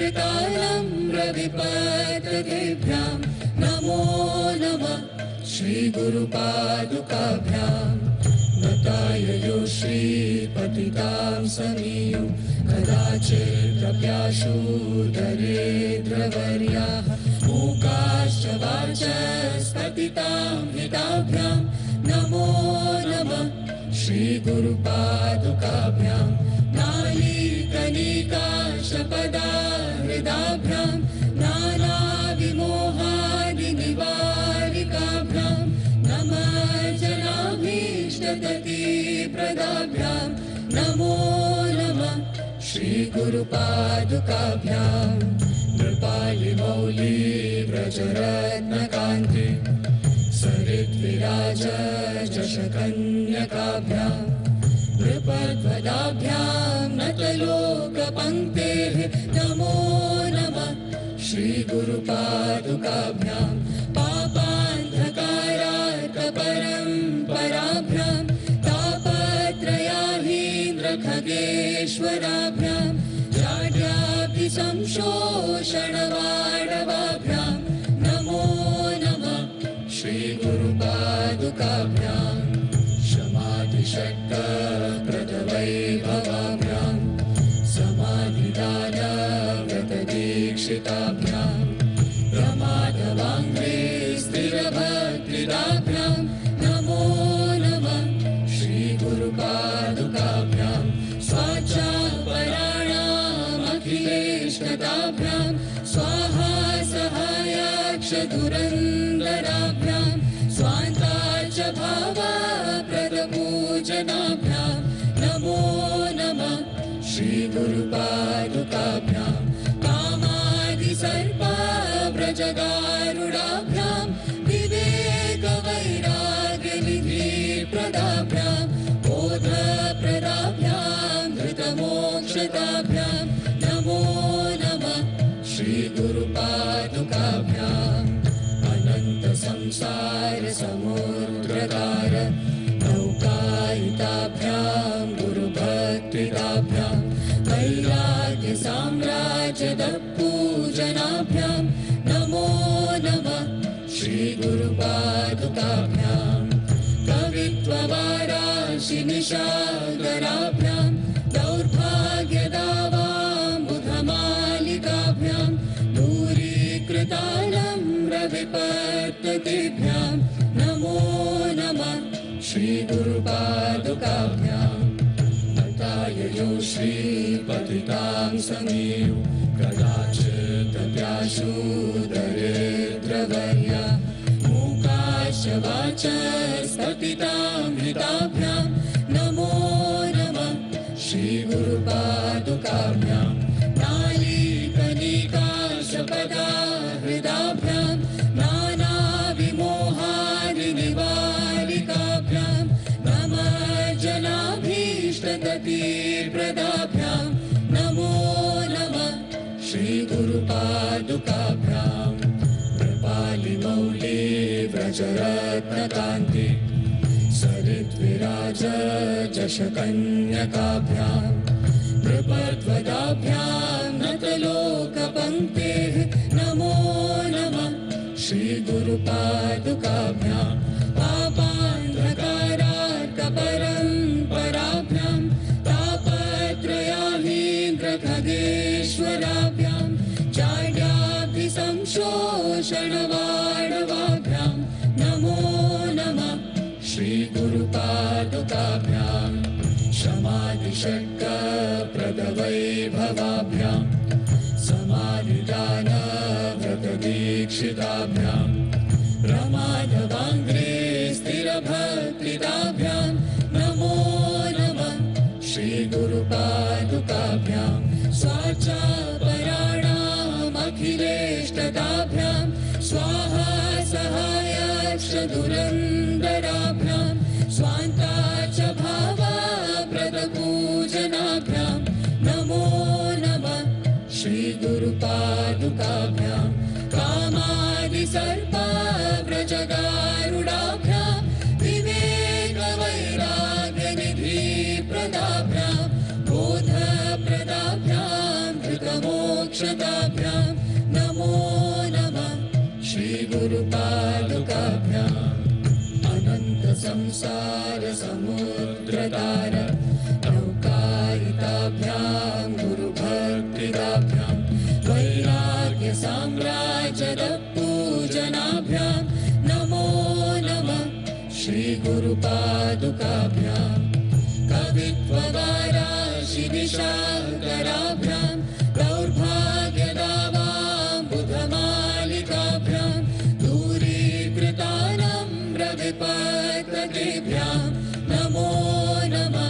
दूरीकृतालम्ब्रविपत्ततेभ्यां नमो नमः श्रीगुरुपादुकाभ्यां नताययो श्रीपतितां समीयो कदाचिदप्याशु दरिद्रवर्याः मूकाश्च वाचस्पतितां हिताभ्यां नमो नमः श्रीगुरुपादुकाभ्यां नालीकनिकाशपदाहृदाभ्यां नानाविमोहादिनिवारिकाभ्यां नमः जनाभीष्टगतिप्रदाभ्यां नमो नमः श्रीगुरुपादुकाभ्यां नृपालिमौली व्रजरत्नकान्ति सरिद्विराज जशकन्यकाभ्यां नृपध्वजाभ्यां नतलोकपङ्क्तेः नमो नमः श्रीगुरुपादुकाभ्यां पापान्धकारार्कपरम्पराभ्यां तापत्रयाहीन्द्रखगेश्वराभ्यां जाड्याभिसंशोषणवाडवाभ्यां नमो नमः श्रीगुरुपादुकाभ्यां शमाधिषट्कप्रदवैभवाभ्यां समाधिदानव्रतदीक्षिताभ्यां प्रमादवाङ्घ्रे स्थिरभक्तिदाभ्यां नमो नमः श्रीगुरुपादुकाभ्यां स्वाचापराणामखिलेशताभ्यां स्वाहा सहायाक्षधुरन्दराभ्यां स्वान्ताच भावाप्रदपूजनाभ्यां नमो नमः श्रीगुरुपादुकाभ्यां कामादिसर्पाव्रजगारुडाभ्यां विवेकवैराग्यनिधिप्रदाभ्यां बोधप्रदाभ्यां धृतमोक्षदाभ्यां नमो नमः श्रीगुरुपादुकाभ्याम् अनन्तसंसारसमुद्रतार नौकायिताभ्यां गुरुभक्तिदाभ्यां वैराग्यसाम्राज्यदपूजनाभ्यां नमो नमः श्रीगुरुपादुकाभ्यां कवित्ववाराशिनिशागराभ्यां दौर्भाग्यदावाम्बुधमालिकाभ्यां दूरीकृतालम्ब्रविपत्ततेभ्यां नमो नमः श्रीगुरुपादुकाभ्यां नताययो श्रीपतितां समीयो कदाचिदप्याशु दरिद्रवर्या मूकाश्च वाचस्पतितां हिताभ्यां नमो नमः श्रीगुरुपादुकाभ्यां नालीकनिकाशपदाहृदाभ्यां नानाविमोहादिनिवारिकाभ्यां नमः जनाभीष्टगतिप्रदाभ्यां नमो नमः श्रीगुरुपादुकाभ्यां नृपालिमौली व्रजरत्नकान्ति सरिद्विराज जशकन्यकाभ्यां नृपध्वजाभ्यां नतलोकपङ्क्तेः नमो नमः श्रीगुरुपादुकाभ्यां पापान्धकारार्कपरम्पराभ्यां तापत्रयाहीन्द्रखगेश्वराभ्यां जाड्याभिसंशोषणवाडवाभ्यां नमो नमः श्रीगुरुपादुकाभ्यां शमाधिषट्कप्रदवैभवाभ्यां समाधिदानव्रतदीक्षिताभ्यां प्रमादवाङ्घ्रे स्थिरभक्तिदाभ्यां नमो नमः श्रीगुरुपादुकाभ्यां स्वाचापराणामखिलेशताभ्यां स्वाहा सहायाक्षधुरन्दराभ्यां स्वान्ताच भावाप्रदपूजनाभ्यां नमो नमः श्रीगुरुपादुकाभ्यां कामादिसर्पाव्रजगारुडाभ्यां विवेकवैराग्यनिधिप्रदाभ्यां बोधप्रदाभ्यां धृतमोक्षदाभ्यां संसारसमुद्रतार नौकायिताभ्यां गुरुभक्तिदाभ्यां वैराग्यसाम्राज्यपूजनाभ्यां नमो नमः श्रीगुरुपादुकाभ्यां कवित्ववाराशिदिशाकराभ्यां दौर्भाग्यदावाम्बुधमालिकाभ्यां दूरीकृतानम्रविपत्ततेभ्यां नमो नमः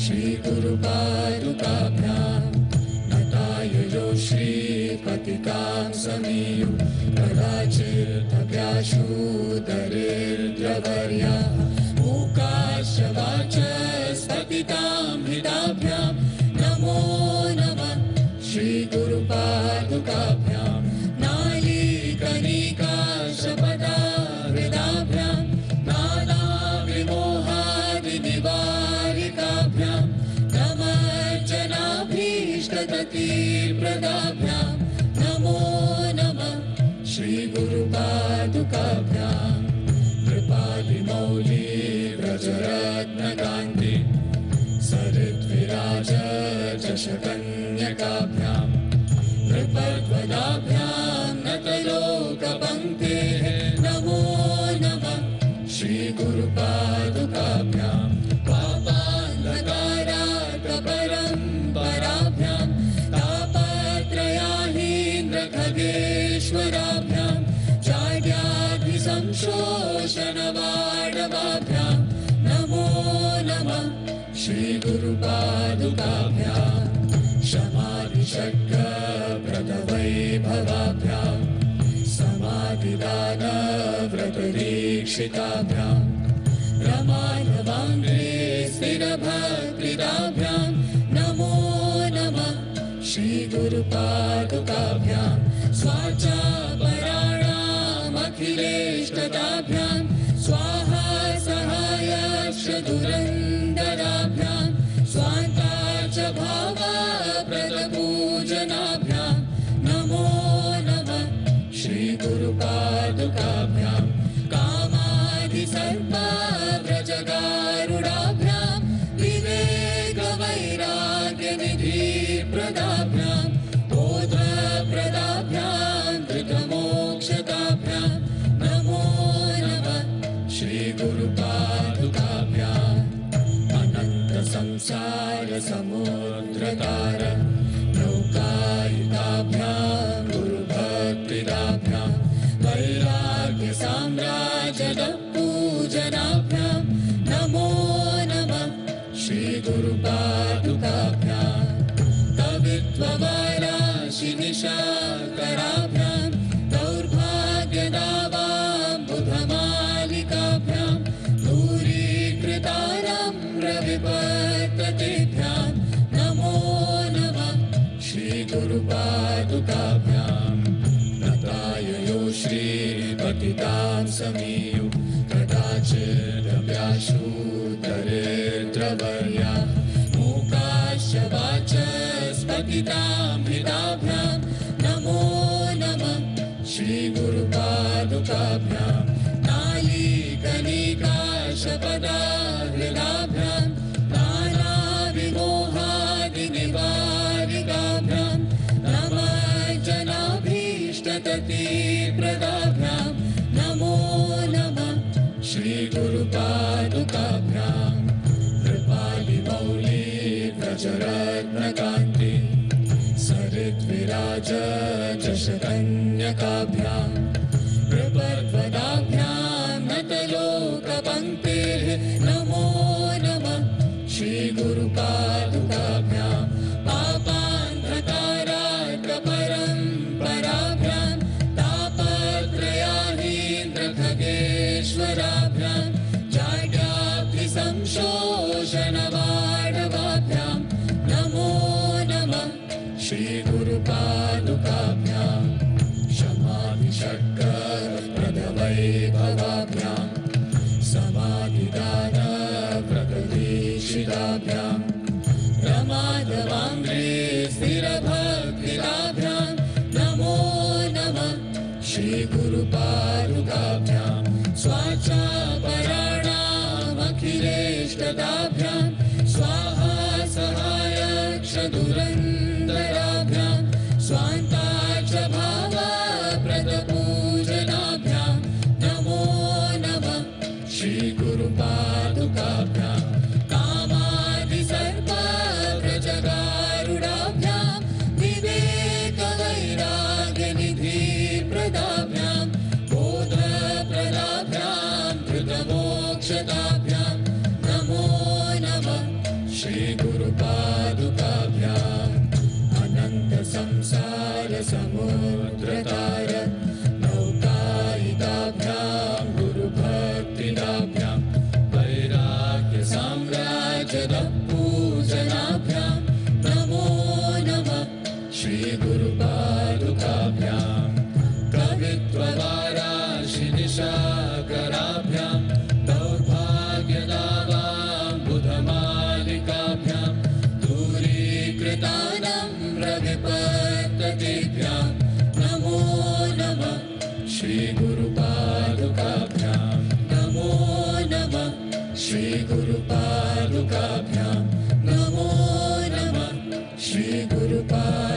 श्रीगुरुपादुकाभ्यां नताययो श्रीपतिकां समीयु कदाचिदभ्याशु दरिद्रवर्याः मूकाश्च वाचस्पतितां हिताभ्यां नमो नमः श्रीगुरुपादुकाभ्यां नालीकनिकाशपदावृदाभ्यां नानाविमोहादिनिवारिकाभ्यां नमज्जनाभीष्टगतिप्रदाभ्यां नमो नमः श्रीगुरुपादुकाभ्यां कृपालिमौली व्रजरत्नकान्ति सरिद्विराज चषकन्यकाभ्यां नृपद्वदाभ्यां नतलोकपङ्क्तेः नमो नमः श्रीगुरुपादुकाभ्यां पापान्धकारात्परम्पराभ्यां तापत्रयाहीन्द्रखगेश्वराभ्यां जाड्याभिसंशोषणवाडवाभ्यां नमो नमः श्रीगुरुपादुकाभ्यां शमादिषड्गप्रदवैभवाभ्यां समाधिदानव्रतदीक्षिताभ्यां रमाधवाङ्गे स्थिरभक्तिदाभ्यां नमो नमः श्रीगुरुपादुकाभ्यां स्वाचापराणामखिलेष्टदाभ्यां स्वाहा सहायश्च दुरन्दराभ्यां स्वान्ताच भावप्रदपूजनाभ्यां नमो नमः श्रीगुरुपादुकाभ्यां कामादिसर्पव्रजगारुडाभ्यां विवेकवैराग्यनिधिप्रदाभ्यां बोधप्रदाभ्यां धृतमोक्षदाभ्यां नमो नमः श्रीगुरुपादुकाभ्यां अनन्तसंसारसमुद्रतार नौकायिताभ्यां गुरुभक्तिदाभ्यां वैराग्यसाम्राज्यपूजनाभ्यां नमो नमः श्रीगुरुपादुकाभ्यां कवित्ववाराशिनिशाकराभ्यां दौर्भाग्यदावाम्बुधमालिकाभ्यां दूरीकृतानम्रविपत्ततेभ्यां नमो नमः श्रीगुरुपादुकाभ्यां नताययो श्रीपतितां समीयु कदाचिदभ्याशु दरिद्रवर्या मूकाश्च वाचस्पतितां हिताभ्यां नमो नमः श्रीगुरुपादुकाभ्यां नालीकनिकाशपदाहृदाभ्यां नानाविमोहादिनिवारिकाभ्यां नमज्जनाभीष्टगतिप्रदाभ्यां नमो नमः श्रीगुरुपादुकाभ्यां कृपालिमौली व्रजरत्नकान्ति सरिद्विराज चषकन्यकाभ्यां नृपद्वदाभ्यां नतलोकपङ्क्तेः नमो नमः श्रीगुरुपादुकाभ्यां पापान्धकारात्परम्पराभ्यां तापत्रयाहीन्द्रखगेश्वराभ्यां जाड्याभिसंशोषणवाडवाभ्यां नमो नमः श्रीगुरुपादुकाभ्यां शमादिषड्गप्रदवैभवाभ्यां समाधिदानव्रतदीक्षिताभ्यां रमाधवाङ्गे स्थिरभक्तिदाभ्यां नमो नमः श्रीगुरुपादुकाभ्यां स्वाचापराणाम संसारसमुद्रतार नौकायिकाभ्यां गुरुभक्तिदाभ्यां वैराग्यसाम्राज्यपूजनाभ्यां नमो नमः श्रीगुरुपादुकाभ्यां कवित्ववाराशिनिशाकराभ्यां दौर्भाग्यदावां बुधमालिकाभ्यां दूरीकृतानां रविपद्धतिभ्यां नमो नमः श्रीगुरुपादुकाभ्यां नमो नमः श्रीगुरुपादुकाभ्यां नमो नमः श्रीगुरुपादुकाभ्यां